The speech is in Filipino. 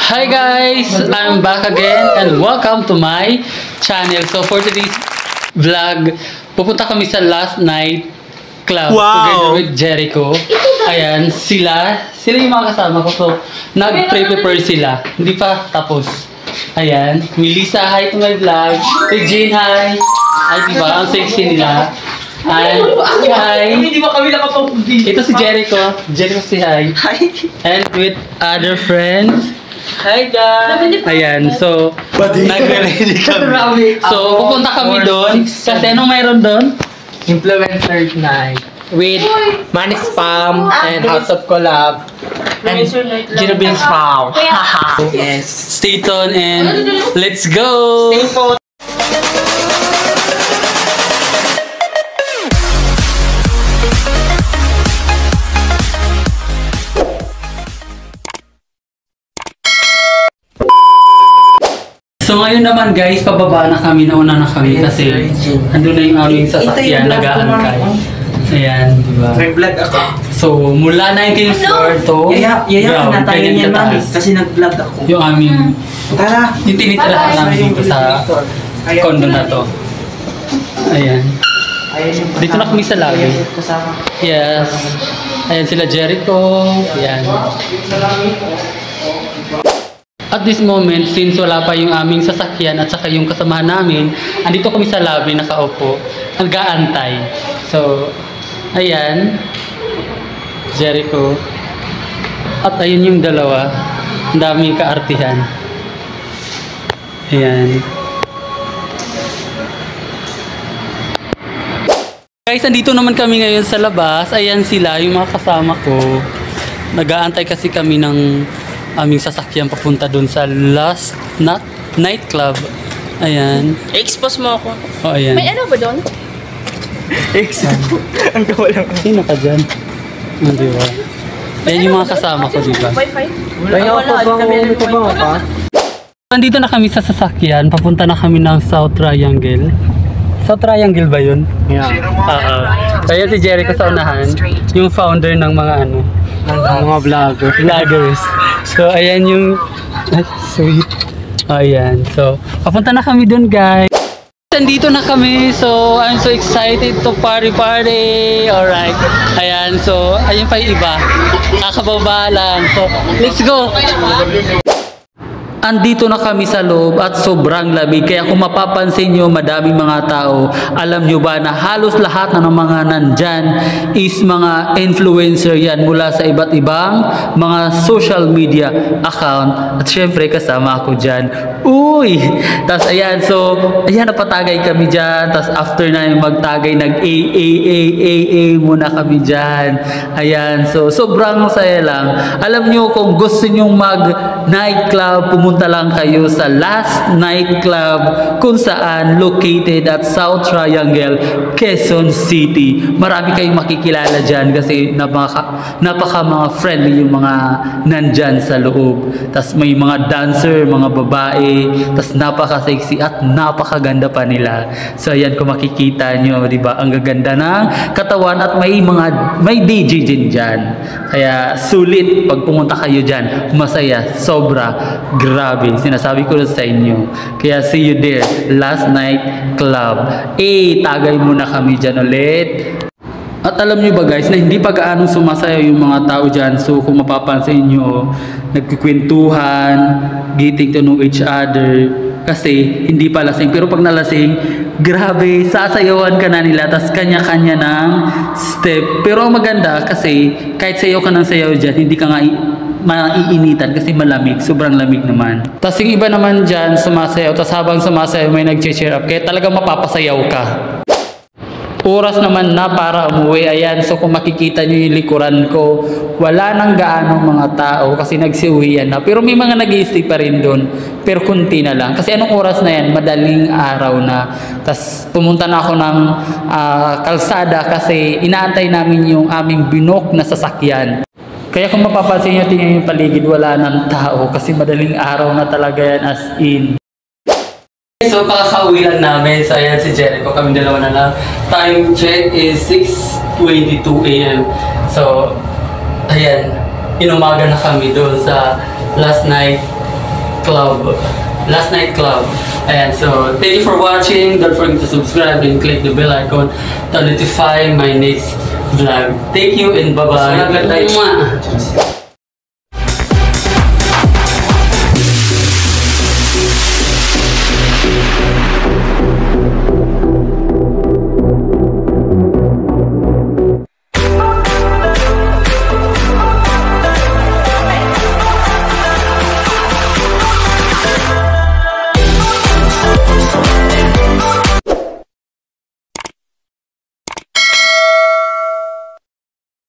Hi guys! I'm back again and welcome to my channel. So for today's vlog, pupunta kami sa last night club together with Jericho. Ayan, sila yung mga kasama ko. So, nag-prepare sila. Hindi pa tapos. Ayan, Melissa, hi to my vlog. Hey Jane, hi! Ay, diba? Ang sexy nila. Hi! Hi! Hindi ba kami nakapapundi? Ito si Jericho. Jericho, si hi. Hi! And with other friends. Hi guys! Ayan, so nagre-ready kami. So pupunta kami doon. Kasi anong mayroon doon? Influencer night. With Manix Spam and House of Collab. And Gino Beans Farm. Yes. stay tuned and let's go! Stay tuned. So ngayon naman guys, pababa na kami, nauna na kami kasi andun na yung aming sasakyan, nag-aantay. Ayan, diba? May vlog ako. So mula 19th floor to Yayakan na tayo ganyan niyan, mami. kataas. Kasi nag-vlog ako. Yung aming Tara! yung tinitirahan namin dito sa condo na to. Ayan. Dito na kami sa lobby. Kasama. Yes. Ayan sila Jericho. Ayan. At this moment, since wala pa yung aming sasakyan at saka yung kasamahan namin, andito kami sa lobby nakaupo, nag-aantay. So, ayan, Jericho. At ayun yung dalawa, ang daming kaartihan. Ayan. Guys, andito naman kami ngayon sa labas. Ayan sila, yung mga kasama ko. Nag-aantay kasi kami ng aming sasakyan papunta dun sa last nightclub. Ayan. I-expose mo ako. O, ayan. May ano ba doon? Ang kawalang. Sino ka dyan? Hindi ba? Ayan yung mga kasama ko, di ba? Wi-Fi? Nandito na kami sa sasakyan. Papunta na kami ng South Triangle. South Triangle ba yun? Yeah. Ayan si Jericho sa unahan. Yung founder ng mga ano. Mga Vloggers. So, ayan yung... Ay, sweet. Ayan. So, papunta na kami dun, guys. Nandito na kami. So, I'm so excited to party. Alright. Ayan. So, ayun pa yung iba. Kakababa lang. So, let's go! Andito na kami sa loob at sobrang lamig. Kaya kung mapapansin nyo, madaming mga tao. Alam nyo ba na halos lahat na ng mga nandyan is mga influencer yan mula sa iba't ibang mga social media account. At syempre kasama ako dyan. Uy! Tapos ayan, so ayan, napatagay kami dyan. Tapos after na yung magtagay, nag-A muna kami dyan. Ayan, so sobrang saya lang. Alam nyo, kung gusto nyo mag-nightclub, pumunta lang kayo sa last nightclub kung saan located at South Triangle, Quezon City. Marami kayong makikilala dyan kasi napaka mga friendly yung mga nandyan sa loob. Tas may mga dancer, mga babae, tas napaka-sexy at napakaganda pa nila. So ayan, kung makikita nyo, di ba? Ang gaganda ng katawan at may DJ din dyan. Kaya sulit pag pumunta kayo dyan. Masaya, sobra, grabe, sinasabi ko sa inyo. Kaya see you there, last night club. Tagay muna kami dyan ulit. At alam nyo ba guys, na hindi pa gaano sumasayaw yung mga tao dyan. So kung mapapansin nyo, nagkukwentuhan, getting to know each other. Kasi hindi pa lasing. Pero pag nalasing, grabe, sasayawan ka na nila. Tas kanya-kanya ng step. Pero ang maganda kasi kahit sayaw ka ng sayaw dyan, hindi ka nga maiinitan kasi malamig, sobrang lamig naman. Tapos yung iba naman dyan sumasayaw, tapos habang sumasayaw may nag-cheer up, kaya talagang mapapasayaw ka. Oras naman na para umuwi. Ayan, so kung makikita nyo yung likuran ko, wala nang gaano mga tao kasi nagsiuwian na, pero may mga nag-i-stay pa rin doon, pero kunti na lang kasi anong oras na yan, madaling araw na. Tapos pumunta na ako ng kalsada kasi inaantay namin yung aming binok na sasakyan. Kaya kung mapapansin nyo, tingnan yung paligid, wala ng tao kasi madaling araw na talaga yan, as in. So, kakauwi lang namin. So, ayan si Jericho, kami dalawa na lang. Time check is 6:22 AM. So, ayan, inumaga na kami doon sa last night club. Last night club. And so, thank you for watching. Don't forget to subscribe and click the bell icon to notify my next vlog. Thank you and bye-bye.